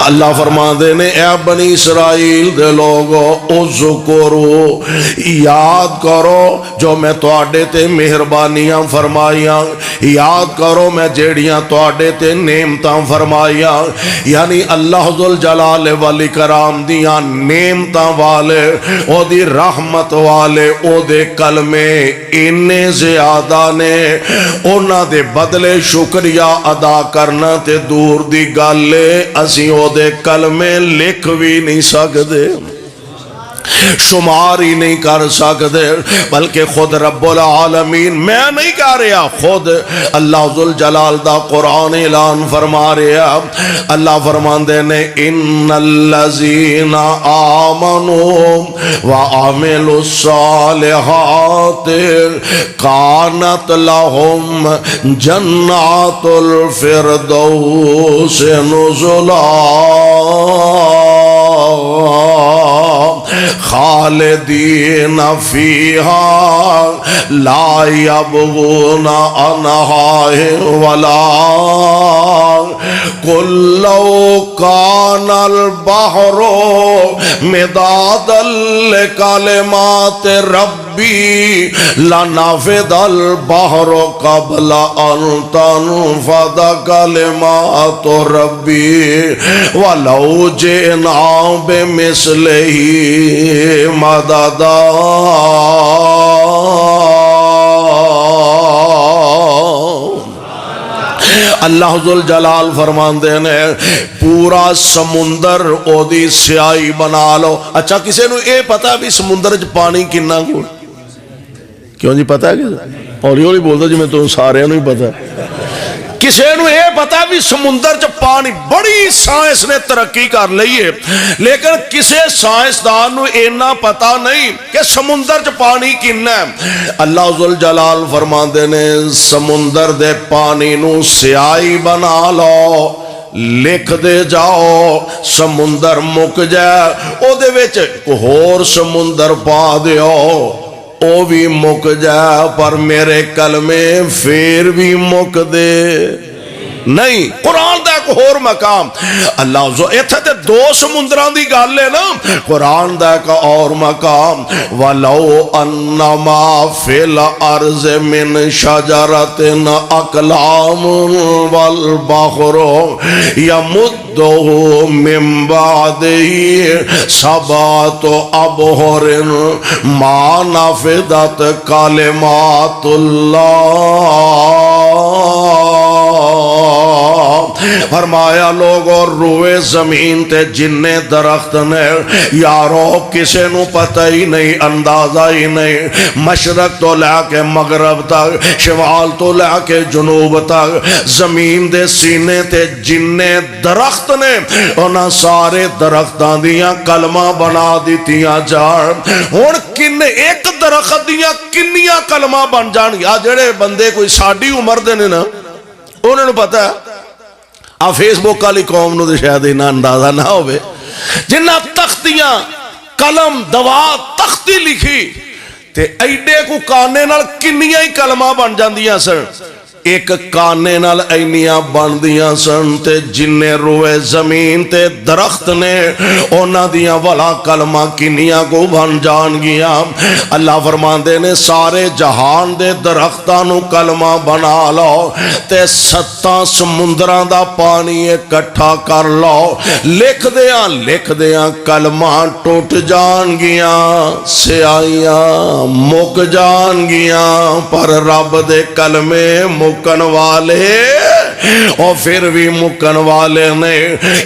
اللہ فرما دینے اے بنی اسرائیل دے لوگو اذکرو یاد کرو جو میں تواڈے تے مہربانیاں فرمائیاں، یاد کرو میں جیڑیاں تواڈے تے نعمتاں فرمائیاں، یعنی اللہ ذوالجلال والاکرام دیاں نعمتاں والے او دی رحمت والے او دے کلمے انے زیادہ نے، اونا دے بدلے شکریہ ادا کرنا تے دور دی گالے اسی او دے کلمے لکھ بھی نہیں سکتے، شمار ہی نہیں کر سکتے، بلکہ خود رب العالمین، میں نہیں کہہ رہا، خود اللہ ذوالجلال دا قرآن اعلان فرما رہا۔ اللہ فرماندے نے ان الذین آمنوا وعملوا الصالحات کانت لہم جنات الفردوس نزلا خالدین فیہا لا یبغون عنہا ولا قل لو کان البحر مدادا لکلمات ربی لنفد البحر قبل ان تنفد کلمات ربی ولو جئنا بمثلہ مددا۔ اللہ ذوالجلال فرماندے نے پورا سمندر او دی سیاہی بنا لو۔ اچھا کسے نو اے پتا بھی سمندر چ پانی کنا کو؟ کیوں جی پتا ہے کہ اور یہ بولتا جی میں تو سارے نو ہی پتا ہے۔ کسے نو اے پتا بھی سمندر چ پانی، بڑی سائنس نے ترقی کر لئی ہے، لیکن کسے سائنسدان نو اینا پتا نہیں کہ سمندر چ پانی کنا ہے۔ اللہ ذوالجلال فرماندے نے سمندر دے پانی نو سیاہی بنا لو، لکھ دے جاؤ، سمندر مک جائے او دے وچ ہور سمندر پا دیو او بھی مک جائے، پر میرے کلمے پھر بھی مک دے نہیں۔ قرآن دا ایک اور مقام اللہ ایتھے تے دو سمندران دی گل ہے نا، قرآن دا ایک اور مقام وَلَوْ أَنَّمَا فِي الْأَرْضِ مِنْ شَجَرَةٍ أَقْلَامٌ وَالْبَحْرُ يَمُدُّهُ مِنْ بَعْدِهِ سَبْعَةُ أَبْحُرٍ مَا نَفِدَتْ كَلِمَاتُ اللَّهِ۔ فرمایا لوگ اور روئے زمین تے جننے درخت نے یارو کسے نو پتہ ہی نہیں، اندازہ ہی نہیں، مشرق تو لے کے مغرب تک، شمال تو لے کے جنوب تک، زمین دے سینے تے جننے درخت نے انہاں سارے درختاں دیاں کلمہ بنا دیتیاں جان۔ ہون کن ایک درخت دیاں کنیاں کلمہ بن جان گیا، جڑے بندے کوئی ساڑی عمر دینے نا انہوں نے پتہ ہے۔ فیس بک والی قوم نو شاید انہاں اندازہ نہ ہوئے، جنہ تختیاں قلم دوات تختی لکھی تے ایڈے کو کانے نال کنیاں ہی کلمہ بن جاندیاں سن، ایک کانے نال اینیاں بن دیاں سن تے جننے روئے زمین تے درخت نے اونا دیاں والا کلمہ کنیاں کو بن جان گیا۔ اللہ فرماندے نے سارے جہان دے درختانو کلمہ بنا لو تے 7 سمندران دا پانی اکٹھا کر لو، لکھ دیاں کلمہ ٹوٹ جان گیا، سیاہیاں مک جان گیا، پر رب دے کلمے مکن والے اور پھر بھی مکن والے نے۔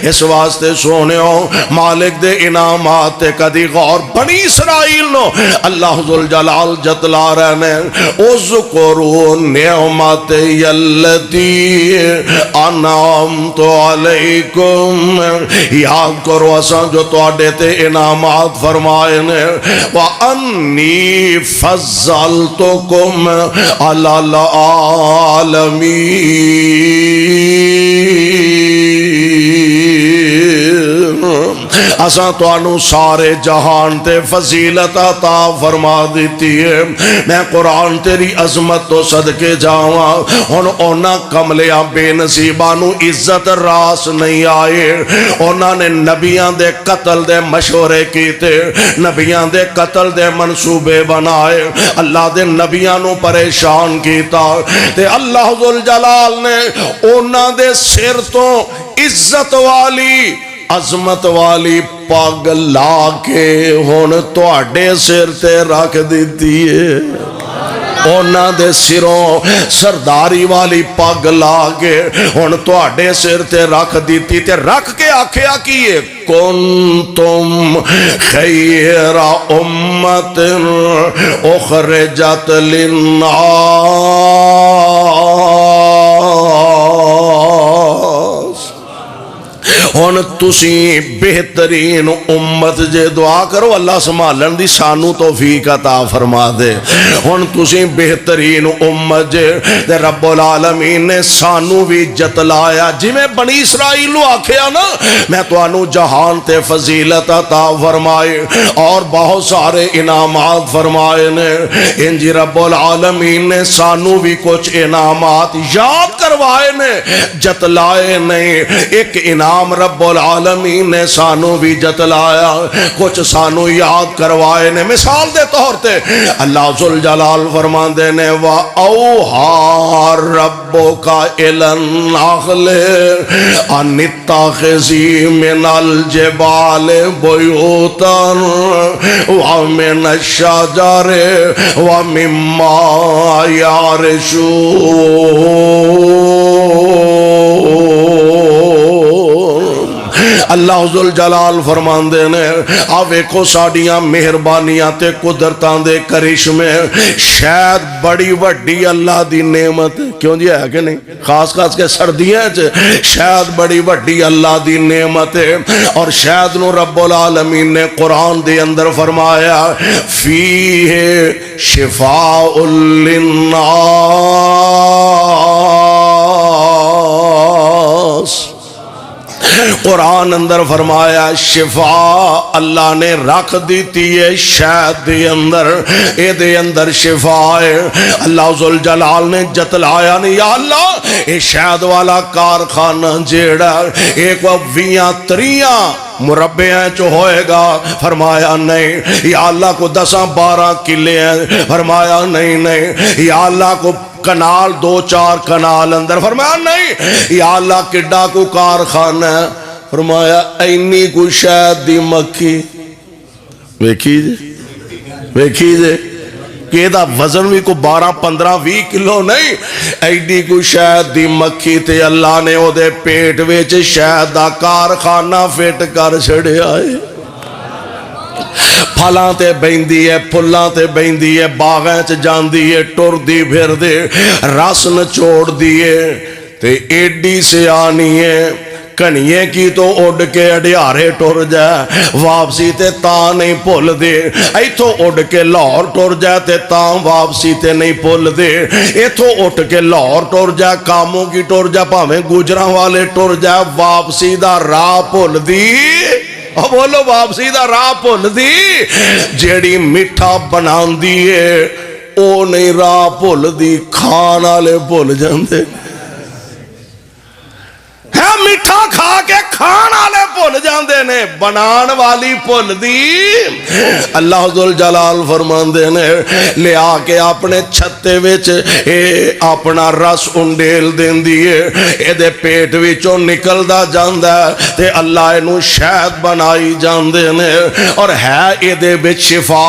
اس واسطے سونیو مالک دے انعامات کدی غور بنی اسرائیل نو اللہ ذوالجلال جتلا رہنے اذکروا نعمتی التی انعمت علیکم، یاد کرو اساں جو تواڈے تے انعامات فرمائے نے، وانی فضلتکم علی العالمین۔ اساں تانوں سارے جہان تے فضیلت عطا فرما دیتی ہے۔ میں قرآن تیری عظمت تو صدقے جاواں، ہن اونا کملیاں بے نصیباں نو عزت راس نہیں آئے، اونا نے نبیاں دے قتل دے مشورے کیتے، نبیاں دے قتل دے منصوبے بنائے، اللہ دے نبیاں نو پریشان کیتا، تے اللہ ذوالجلال نے اونا دے سر تو عزت والی عظمت والی پگ لا کے ہن تواڈے سر تے رکھ دیتی ہے۔ اونا دے سروں سرداری والی پگ لا کے ہن تواڈے سر تے رکھ دیتی، تے رکھ کے آکھیا کیے کنتم خیر امت اخرجت للناس۔ ہن تسی بہترین امت جے دعا کرو اللہ سنبھالن دی سانو توفیق عطا فرما دے۔ ہن تسی بہترین امت جے تے رب العالمین نے سانو بھی جتلایا، جی میں بنی اسرائیل نو آکھیا نا میں توانو جہان تے فضیلت عطا فرمائے اور بہت سارے انعامات فرمائے نے، انجی رب العالمین نے سانو بھی کچھ انعامات یاد کروائے نے، جتلائے نہیں۔ ایک انعام رب العالمین نے سانو بھی جتلایا، کچھ سانو یاد کروائے نے۔ مثال دے طور تے اللہ ذوالجلال فرماندے نے وَأَوْحَى رَبُّكَ إِلَى النَّخْلِ أَنِ اتَّخِذِي مِنَ الْجِبَالِ بُيُوتًا وَمِنَ الشَّجَرِ وَمِمَّا يَعْرِشُونَ۔ اللہ ذوالجلال فرماندے نے ویکھو ساڈیاں مہربانیاں تے قدرتاں دے کرشمے، شاید بڑی وڈی اللہ دی نعمت کیوں جی ہے کہ نہیں، خاص خاص کے سردیاں چ شاید بڑی وڈی اللہ دی نعمت ہے، اور شاید نو رب العالمین نے قرآن دے اندر فرمایا فیہ شفاء للناس۔ قرآن اندر فرمایا شفا اللہ نے رکھ دیتی ہے شہد دے اندر، اے دے اندر شفا ہے۔ اللہ ذوالجلال نے جتلایا نہیں، یا اللہ اے شہد والا کارخانہ جیڑا ایک 20-30 مربع چو ہوئے گا، فرمایا نہیں۔ یا اللہ کو 10-12 کلے ہیں، فرمایا نہیں نہیں۔ یا اللہ کو کنال 2-4 کنال اندر، فرمایا نہیں۔ یا اللہ کڈا کو کارخانہ ہے، فرمایا اینی کو شہد دی مکھی، ویکھی جے ویکھی جے کہ دا وزن بھی کو 12-15-20 کلو نہیں، ایڈی کو شہد دی مکھی تے اللہ نے او دے پیٹ ویچ شہد دا کارخانہ فٹ کر چھڑے آئے۔ پھلاں تے بیندی ہے، پھلاں تے بیندی ہے، باغیں چ جاندی ہے، ٹر دی پھر دے، رس نچوڑ دیے تے ایڈی سے آنی ہے، کنیے کی تو اڑ کے اڈیارے ٹر جائے، واپسی تے تاں نہیں پھول دے، ایتھو اڑ کے لاہور ٹر جائے تے تاں واپسی تے نہیں پھول دے، ایتھو اٹھ کے لاہور ٹر جائے، کاموں کی ٹر جائے، پاویں گجراں والے ٹر جائے، واپسی دا راہ پھول دی۔ بولو واپسی دا راہ پھول دی، جیڑی میٹھا بنان دیئے او نہیں راہ پھول دی، کھان والے پھول جاندے، ہے میٹھا کھا کے کھان والے پھول جاندے نے، بنان والی پھول دی۔ اللہ ذوالجلال فرماندے نے لے آ کے اپنے چھتے وچ اے اپنا رس انڈیل دیندی ہے، اے دے پیٹ وچوں نکلدا جاندا ہے تے اللہ اینو شہد بنائی جاندے نے، اور ہے اے دے وچ شفا۔